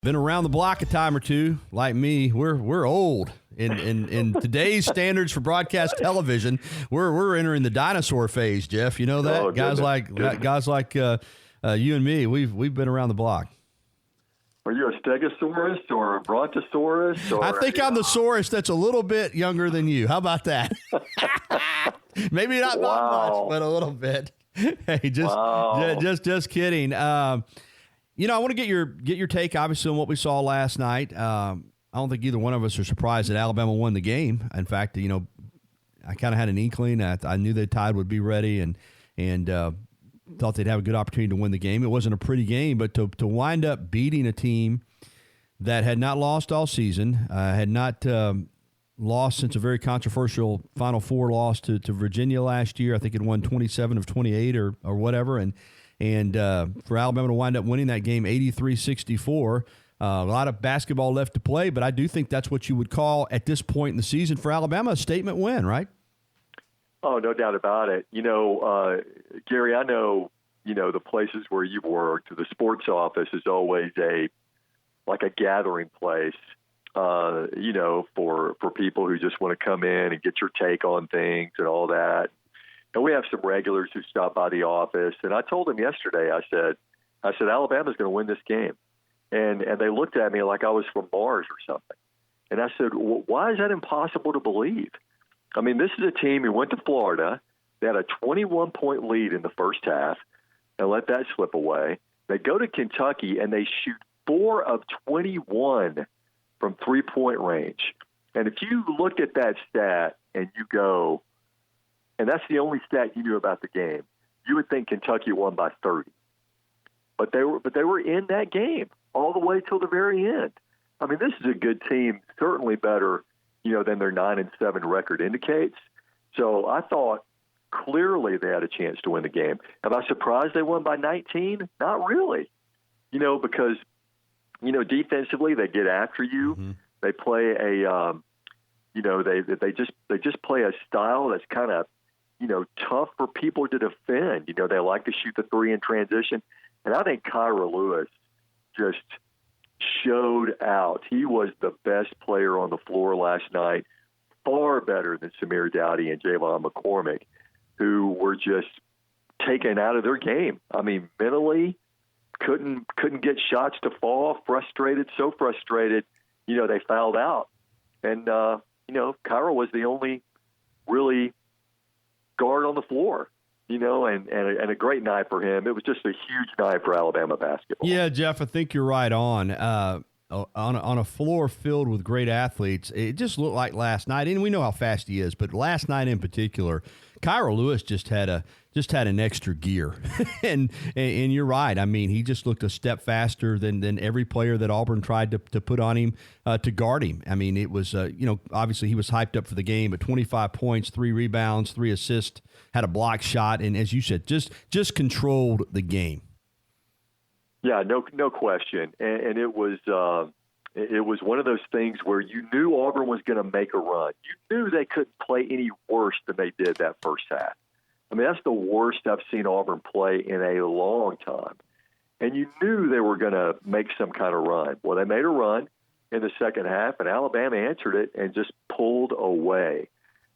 Been around the block a time or two, like me. We're old in today's standards for broadcast television. We're entering the dinosaur phase, Jeff. You know that? Oh, guys like you and me. We've been around the block. Are you a Stegosaurus or a Brontosaurus? Or, I think I'm the saurus that's a little bit younger than you. How about that? Maybe not much, but a little bit. Hey, just kidding. I want to get your take, obviously, on what we saw last night. I don't think either one of us are surprised that Alabama won the game. In fact, I kind of had an inkling. I knew the Tide would be ready and thought they'd have a good opportunity to win the game. It wasn't a pretty game, but to wind up beating a team that had not lost all season, had not lost since a very controversial Final Four loss to Virginia last year. I think it won 27 of 28 or whatever, and for Alabama to wind up winning that game 83-64, a lot of basketball left to play, but I do think that's what you would call, at this point in the season for Alabama, a statement win, right? Oh, no doubt about it. Gary, I know, the places where you've worked, the sports office is always a gathering place, for people who just want to come in and get your take on things and all that. And we have some regulars who stop by the office. And I told them yesterday, I said, Alabama's going to win this game. And they looked at me like I was from Mars or something. And I said, well, why is that impossible to believe? I mean, this is a team who went to Florida. They had a 21-point lead in the first half and let that slip away. They go to Kentucky and they shoot 4 of 21 from three-point range. And if you look at that stat and you go, and that's the only stat you knew about the game, you would think Kentucky won by 30. But they were in that game all the way till the very end. I mean, this is a good team, certainly better, than their 9-7 record indicates. So I thought clearly they had a chance to win the game. Am I surprised they won by 19? Not really. Because defensively they get after you. Mm-hmm. They play they just play a style that's kind of tough for people to defend. They like to shoot the three in transition. And I think Kyra Lewis just showed out. He was the best player on the floor last night, far better than Samir Dowdy and Javon McCormick, who were just taken out of their game. I mean, mentally couldn't get shots to fall, so frustrated, they fouled out. And, Kyra was the only really guard on the floor, and a great night for him. It was just a huge night for Alabama basketball. Yeah, Jeff, I think you're right on. On a floor filled with great athletes, it just looked like last night, and we know how fast he is, but last night in particular, Kyra Lewis just had an extra gear, and you're right. I mean, he just looked a step faster than every player that Auburn tried to put on him to guard him. I mean, it was obviously he was hyped up for the game, but 25 points, 3 rebounds, 3 assists, had a block shot, and as you said, just controlled the game. Yeah, no question, and it was one of those things where you knew Auburn was going to make a run. You knew they couldn't play any worse than they did that first half. I mean, that's the worst I've seen Auburn play in a long time. And you knew they were going to make some kind of run. Well, they made a run in the second half, and Alabama answered it and just pulled away,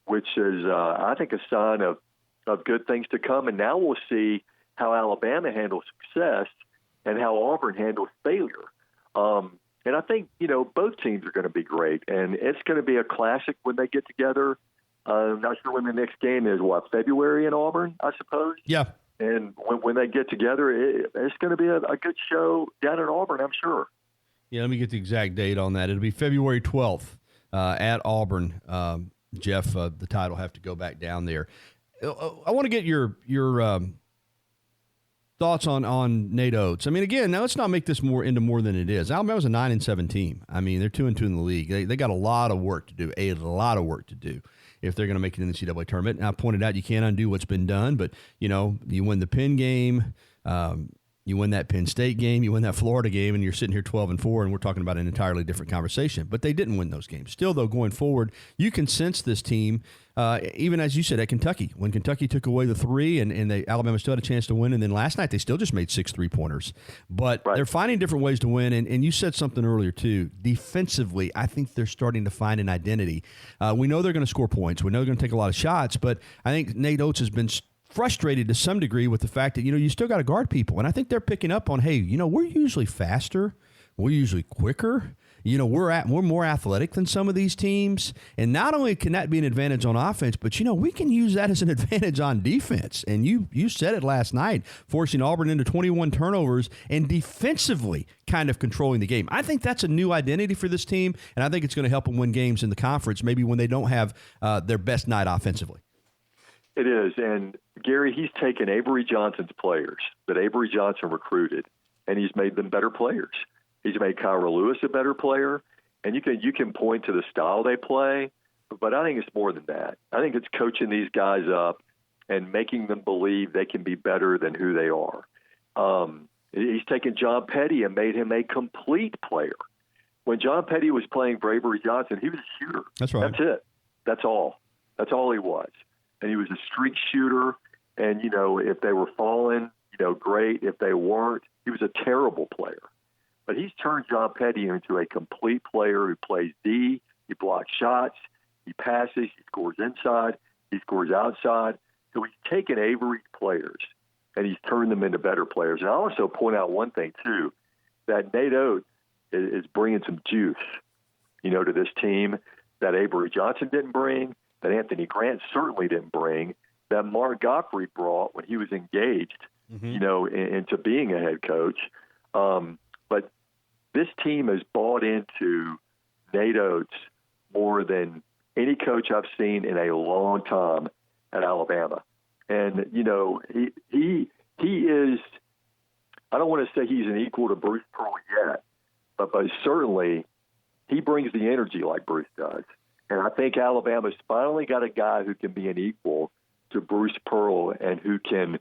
which is, I think, a sign of good things to come. And now we'll see how Alabama handles success and how Auburn handles failure. And I think, both teams are going to be great. And it's going to be a classic when they get together. I'm not sure when the next game is, February in Auburn, I suppose? Yeah. And when they get together, it's going to be a good show down in Auburn, I'm sure. Yeah, let me get the exact date on that. It'll be February 12th at Auburn. Jeff, the Tide will have to go back down there. I want to get your thoughts on Nate Oats. I mean, again, now let's not make this into more than it is. Alabama's a 9-7 team. I mean, they're 2-2 in the league. They got a lot of work to do, if they're going to make it in the NCAA tournament. And I pointed out you can't undo what's been done, but, you win the Penn game. You win that Penn State game, you win that Florida game, and you're sitting here 12-4, and we're talking about an entirely different conversation. But they didn't win those games. Still, though, going forward, you can sense this team, even as you said, at Kentucky. When Kentucky took away the 3 and Alabama still had a chance to win, and then last night they still just made 6 3-pointers. But they're finding different ways to win, and you said something earlier, too. Defensively, I think they're starting to find an identity. We know they're going to score points. We know they're going to take a lot of shots, but I think Nate Oats has been frustrated to some degree with the fact that, you still got to guard people. And I think they're picking up on, hey, we're usually faster. We're usually quicker. We're more athletic than some of these teams. And not only can that be an advantage on offense, but, we can use that as an advantage on defense. And you said it last night, forcing Auburn into 21 turnovers and defensively kind of controlling the game. I think that's a new identity for this team, and I think it's going to help them win games in the conference, maybe when they don't have their best night offensively. It is, and Gary, he's taken Avery Johnson's players that Avery Johnson recruited, and he's made them better players. He's made Kyra Lewis a better player, and you can point to the style they play, but I think it's more than that. I think it's coaching these guys up and making them believe they can be better than who they are. He's taken John Petty and made him a complete player. When John Petty was playing for Avery Johnson, he was a shooter. That's right. That's it. That's all. That's all he was. And he was a streak shooter, and, if they were falling, great. If they weren't, he was a terrible player. But he's turned John Petty into a complete player who plays D, he blocks shots, he passes, he scores inside, he scores outside. So he's taken Avery's players, and he's turned them into better players. And I also point out one thing, too, that Nate Oats is bringing some juice, to this team that Avery Johnson didn't bring, that Anthony Grant certainly didn't bring, that Mark Gottfried brought when he was engaged, into being a head coach. But this team has bought into Nate Oats more than any coach I've seen in a long time at Alabama. And, he is, I don't want to say he's an equal to Bruce Pearl yet, but certainly he brings the energy like Bruce does. And I think Alabama's finally got a guy who can be an equal to Bruce Pearl and who can,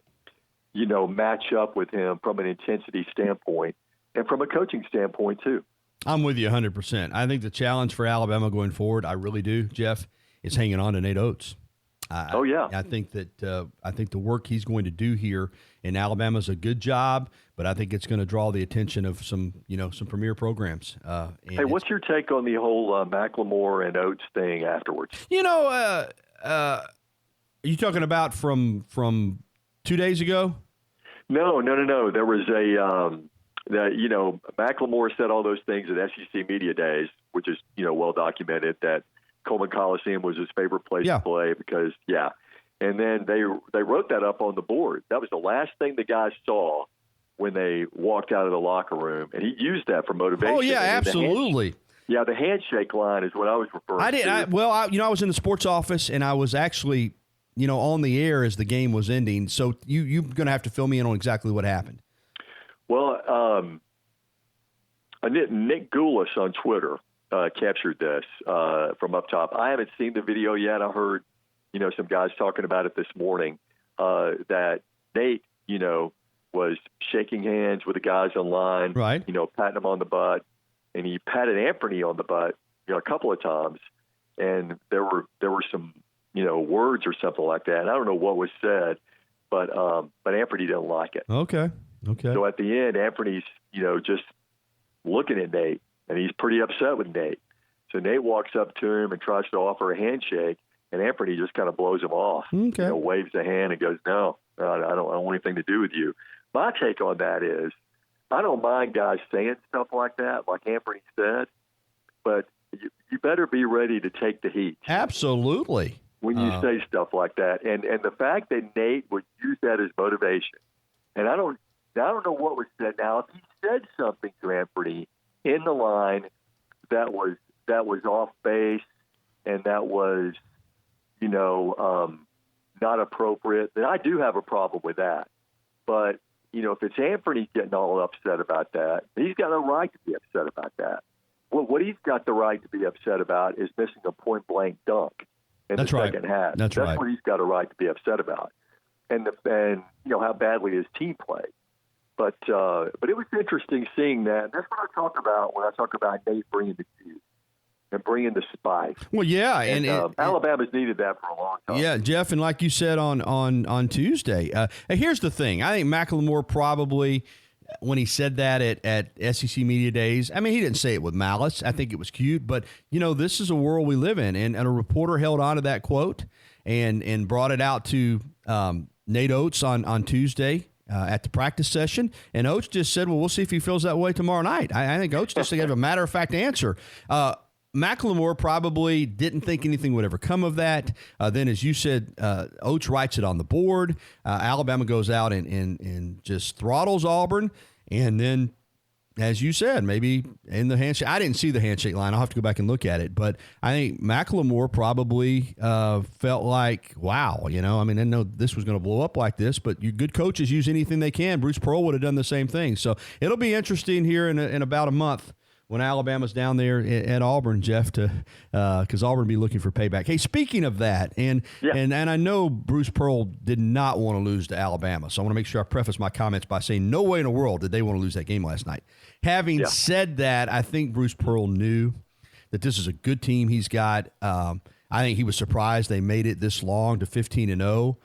match up with him from an intensity standpoint and from a coaching standpoint, too. I'm with you 100%. I think the challenge for Alabama going forward, I really do, Jeff, is hanging on to Nate Oats. I think that the work he's going to do here in Alabama is a good job, but I think it's going to draw the attention of some premier programs. Hey, what's your take on the whole Macklemore and Oats thing afterwards? Are you talking about from 2 days ago? No. There was Macklemore said all those things at SEC Media Days, which is, well documented, that Coleman Coliseum was his favorite place to play because, And then they wrote that up on the board. That was the last thing the guys saw when they walked out of the locker room, and he used that for motivation. Oh, yeah, absolutely. The handshake line is what I was referring to. I was in the sports office, and I was actually, on the air as the game was ending. So you're going to have to fill me in on exactly what happened. Well, Nick Goulas on Twitter captured this from up top. I haven't seen the video yet. I heard, some guys talking about it this morning, that Nate, was shaking hands with the guys on line, right? Patting them on the butt, and he patted Anthony on the butt, a couple of times, and there were some, words or something like that. And I don't know what was said, but Anthony didn't like it. Okay. So at the end, Anthony's, just looking at Nate, and he's pretty upset with Nate. So Nate walks up to him and tries to offer a handshake, and Anthony just kind of blows him off. Okay. Waves a hand and goes, "No, I don't want anything to do with you." My take on that is, I don't mind guys saying stuff like that, like Anthony said, but you better be ready to take the heat. Absolutely. When you say stuff like that, and the fact that Nate would use that as motivation, and I don't know what was said. Now, if he said something to Anthony in the line that was off base and that was, not appropriate, then I do have a problem with that. But, if it's Anthony getting all upset about that, he's got no right to be upset about that. Well, what he's got the right to be upset about is missing a point-blank dunk in the second half. That's what he's got a right to be upset about. And how badly his team played. But it was interesting seeing that. And that's what I talk about when I talk about Nate bringing the juice and bringing the spice. Well, yeah, and Alabama's needed that for a long time. Yeah, Jeff, and like you said on Tuesday, here's the thing. I think Macklemore probably, when he said that at SEC Media Days, I mean, he didn't say it with malice. I think it was cute. But, this is a world we live in. And a reporter held on to that quote and brought it out to Nate Oats on Tuesday at the practice session. And Oats just said, well, we'll see if he feels that way tomorrow night. I think Oats just gave a matter-of-fact answer. Macklemore probably didn't think anything would ever come of that. Then, as you said, Oats writes it on the board. Alabama goes out and just throttles Auburn. And then, as you said, maybe in the handshake. I didn't see the handshake line. I'll have to go back and look at it. But I think Macklemore probably felt like, wow, I didn't know this was going to blow up like this. But you good coaches use anything they can. Bruce Pearl would have done the same thing. So it'll be interesting here in about a month when Alabama's down there at Auburn, Jeff, because Auburn will be looking for payback. Hey, speaking of that, and I know Bruce Pearl did not want to lose to Alabama, so I want to make sure I preface my comments by saying no way in the world did they want to lose that game last night. Having said that, I think Bruce Pearl knew that this is a good team he's got. I think he was surprised they made it this long to 15-0.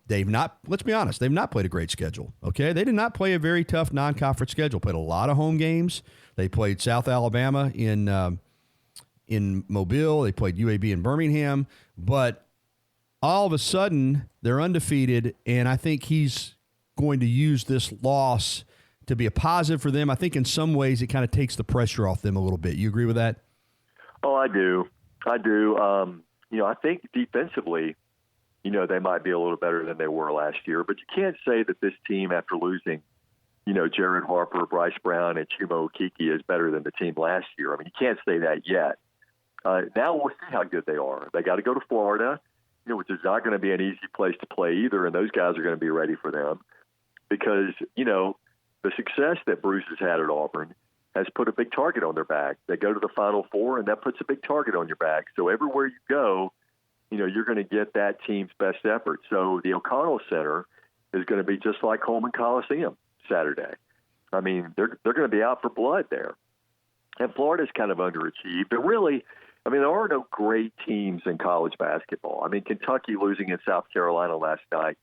They've not, let's be honest, they've not played a great schedule. Okay, they did not play a very tough non-conference schedule. Played a lot of home games. They played South Alabama in Mobile. They played UAB in Birmingham. But all of a sudden, they're undefeated, and I think he's going to use this loss to be a positive for them. I think in some ways it kind of takes the pressure off them a little bit. You agree with that? Oh, I do. I think defensively, they might be a little better than they were last year. But you can't say that this team, after losing Jared Harper, Bryce Brown, and Chuma Okeke is better than the team last year. I mean, you can't say that yet. Now we'll see how good they are. They got to go to Florida, which is not going to be an easy place to play either, and those guys are going to be ready for them because, the success that Bruce has had at Auburn has put a big target on their back. They go to the Final Four, and that puts a big target on your back. So everywhere you go, you're going to get that team's best effort. So the O'Connell Center is going to be just like Coleman Coliseum Saturday. I mean, they're going to be out for blood there. And Florida's kind of underachieved. But really, there are no great teams in college basketball. I mean, Kentucky losing in South Carolina last night,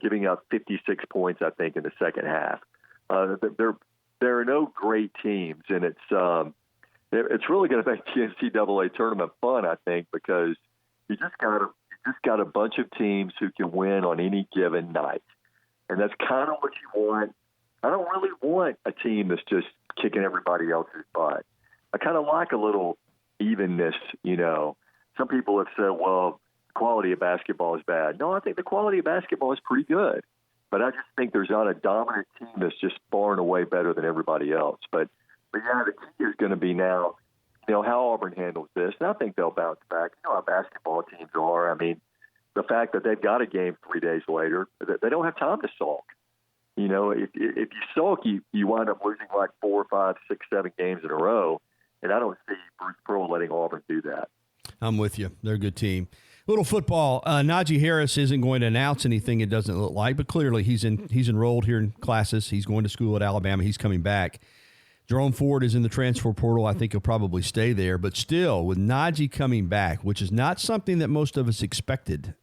giving up 56 points, I think, in the second half. There are no great teams, and it's really going to make the NCAA tournament fun, I think, because you just got a bunch of teams who can win on any given night. And that's kind of what you want. I don't really want a team that's just kicking everybody else's butt. I kind of like a little evenness, Some people have said, well, the quality of basketball is bad. No, I think the quality of basketball is pretty good. But I just think there's not a dominant team that's just far and away better than everybody else. But yeah, the key is going to be now, how Auburn handles this. And I think they'll bounce back. How basketball teams are. I mean, the fact that they've got a game 3 days later, they don't have time to sulk. If you sulk, you wind up losing like 4, 5, 6, 7 games in a row. And I don't see Bruce Pearl letting Auburn do that. I'm with you. They're a good team. Little football. Najee Harris isn't going to announce anything, it doesn't look like, but clearly he's enrolled here in classes. He's going to school at Alabama. He's coming back. Jerome Ford is in the transfer portal. I think he'll probably stay there. But still, with Najee coming back, which is not something that most of us expected,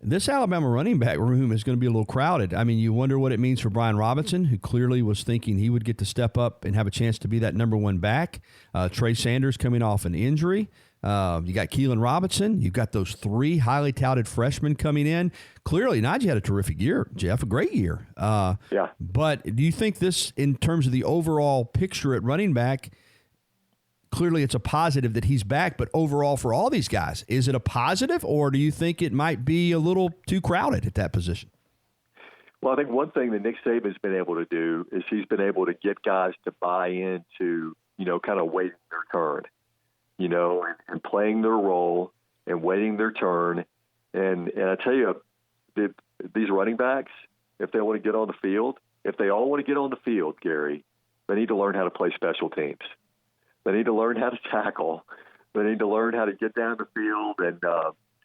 this Alabama running back room is going to be a little crowded. I mean, you wonder what it means for Brian Robinson, who clearly was thinking he would get to step up and have a chance to be that number one back. Trey Sanders coming off an injury. You got Keelan Robinson. You've got those 3 highly touted freshmen coming in. Clearly, Najee had a terrific year, Jeff, a great year. Yeah. But do you think this, in terms of the overall picture at running back, clearly it's a positive that he's back, but overall for all these guys, is it a positive, or do you think it might be a little too crowded at that position? Well, I think one thing that Nick Saban's been able to do is he's been able to get guys to buy into, kind of waiting their turn. And playing their role and waiting their turn. And I tell you, these running backs, if they want to get on the field, if they all want to get on the field, Gary, they need to learn how to play special teams. They need to learn how to tackle. They need to learn how to get down the field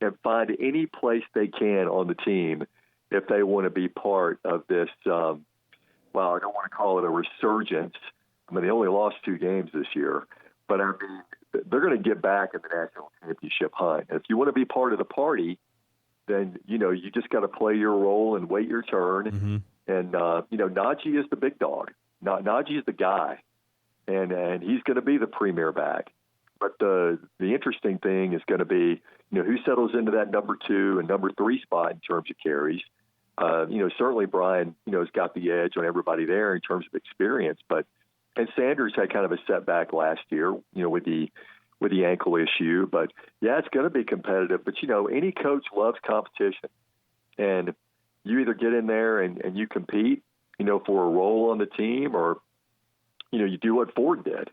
and find any place they can on the team if they want to be part of this, well, I don't want to call it a resurgence. I mean, they only lost 2 games this year, but I mean, they're going to get back in the national championship hunt. And if you want to be part of the party, then, you just got to play your role and wait your turn. Mm-hmm. And, Najee is the big dog. Najee is the guy, and he's going to be the premier back. But the interesting thing is going to be, who settles into that number 2 and number 3 spot in terms of carries. Certainly Brian, has got the edge on everybody there in terms of experience. And Sanders had kind of a setback last year, with the ankle issue. But yeah, it's going to be competitive. But any coach loves competition, and you either get in there and you compete, for a role on the team, or you do what Ford did.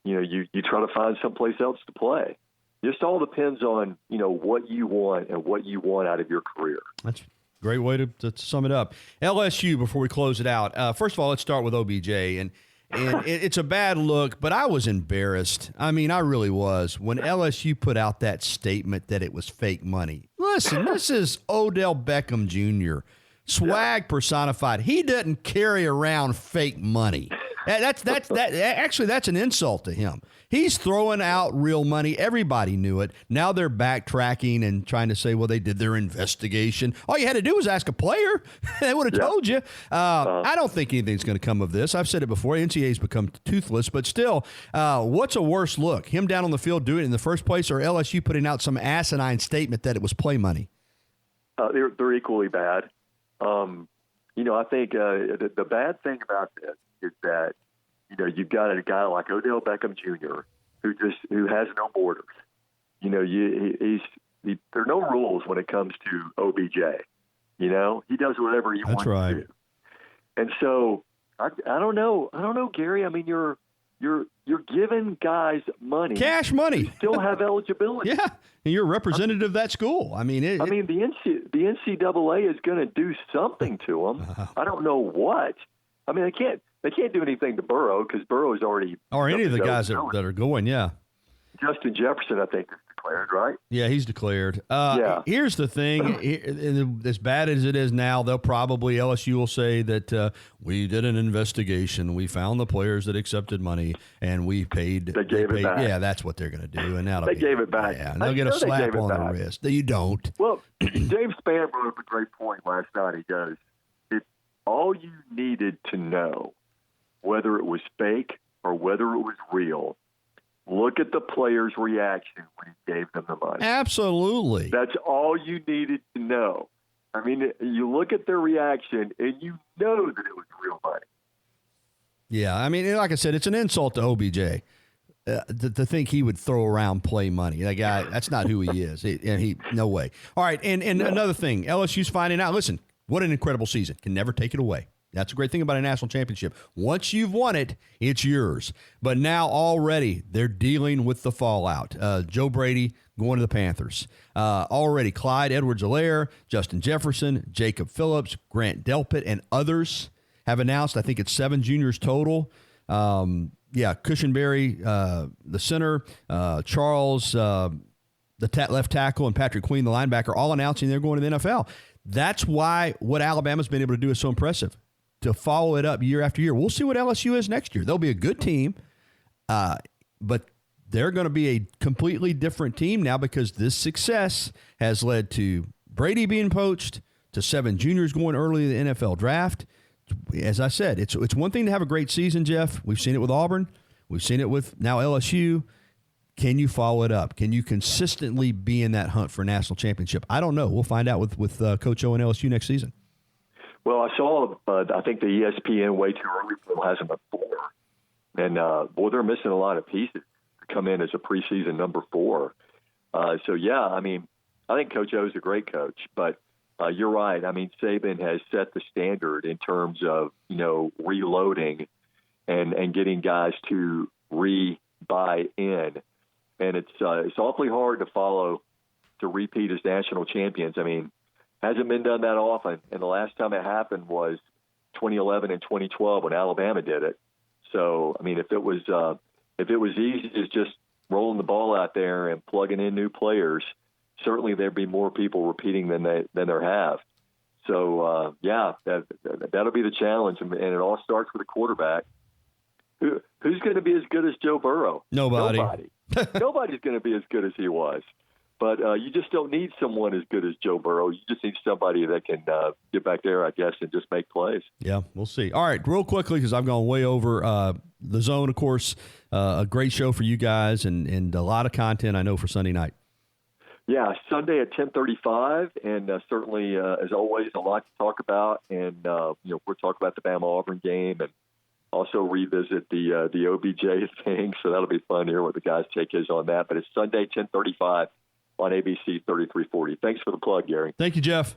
You try to find someplace else to play. Just all depends on, what you want and what you want out of your career. That's a great way to sum it up. LSU, before we close it out, first of all, let's start with OBJ. And it's a bad look, but I was embarrassed. I mean, I really was. When LSU put out that statement that it was fake money. Listen, this is Odell Beckham Jr., swag personified. He doesn't carry around fake money. Actually, that's an insult to him. He's throwing out real money. Everybody knew it. Now they're backtracking and trying to say, well, they did their investigation. All you had to do was ask a player. They would have told you. I don't think anything's going to come of this. I've said it before. NCAA's become toothless, but still, what's a worse look? Him down on the field doing it in the first place, or LSU putting out some asinine statement that it was play money? They're equally bad. I think the bad thing about this is that, you've got a guy like Odell Beckham Jr. who has no borders. There are no rules when it comes to OBJ. He does whatever he wants to do. And so I don't know, Gary. I mean, you're giving guys money, cash money. You still have eligibility. Yeah, and you're a representative of that school. I mean, the NCAA is going to do something to them. I don't know what. I mean, they can't do anything to Burrow because Burrow is already or any of the guys that are going. Yeah, Justin Jefferson, I think, is declared, right? Yeah, he's declared. Yeah. Here's the thing: as bad as it is now, LSU will say that we did an investigation, we found the players that accepted money, and we paid. They gave it back. Yeah, that's what they're going to do, and they gave it back. Yeah, and they'll get a slap on the wrist. You don't. Well, James Spann brought up a great point last night. He goes, "It's all you needed to know, whether it was fake or whether it was real. Look at the player's reaction when he gave them the money." Absolutely. That's all you needed to know. I mean, you look at their reaction, and you know that it was real money. Yeah, I mean, like I said, it's an insult to OBJ to think he would throw around play money. That guy, that's not who he is. No way. All right, and another thing, LSU's finding out, listen, what an incredible season. Can never take it away. That's a great thing about a national championship. Once you've won it, it's yours. But now already they're dealing with the fallout. Joe Brady going to the Panthers. Already Clyde Edwards-Helaire, Justin Jefferson, Jacob Phillips, Grant Delpit, and others have announced, I think it's 7 juniors total. Cushenberry, the center, Charles, the left tackle, and Patrick Queen, the linebacker, all announcing they're going to the NFL. That's why what Alabama's been able to do is so impressive, to follow it up year after year. We'll see what LSU is next year. They'll be a good team, but they're going to be a completely different team now because this success has led to Brady being poached, to 7 juniors going early in the NFL draft. As I said, it's one thing to have a great season, Jeff. We've seen it with Auburn. We've seen it with now LSU. Can you follow it up? Can you consistently be in that hunt for a national championship? I don't know. We'll find out with Coach O and LSU next season. Well, I saw, I think the ESPN way too early poll has them at 4. And, they're missing a lot of pieces to come in as a preseason number 4. I think Coach O is a great coach. But you're right. I mean, Saban has set the standard in terms of, reloading and getting guys to re-buy in. And it's awfully hard to repeat as national champions. I mean, hasn't been done that often, and the last time it happened was 2011 and 2012 when Alabama did it. So, I mean, if it was easy as just rolling the ball out there and plugging in new players, certainly there'd be more people repeating than there have. So, that'll be the challenge, and it all starts with a quarterback. Who's going to be as good as Joe Burrow? Nobody. Nobody's going to be as good as he was. But you just don't need someone as good as Joe Burrow. You just need somebody that can get back there, I guess, and just make plays. Yeah, we'll see. All right, real quickly, because I've gone way over the Zone, of course, a great show for you guys and a lot of content, I know, for Sunday night. Yeah, Sunday at 10:35, and certainly, as always, a lot to talk about. And we'll talk about the Bama-Auburn game and also revisit the OBJ thing. So that'll be fun here, what the guys' take is on that. But it's Sunday, 10:35 on ABC 3340. Thanks for the plug, Gary. Thank you, Jeff.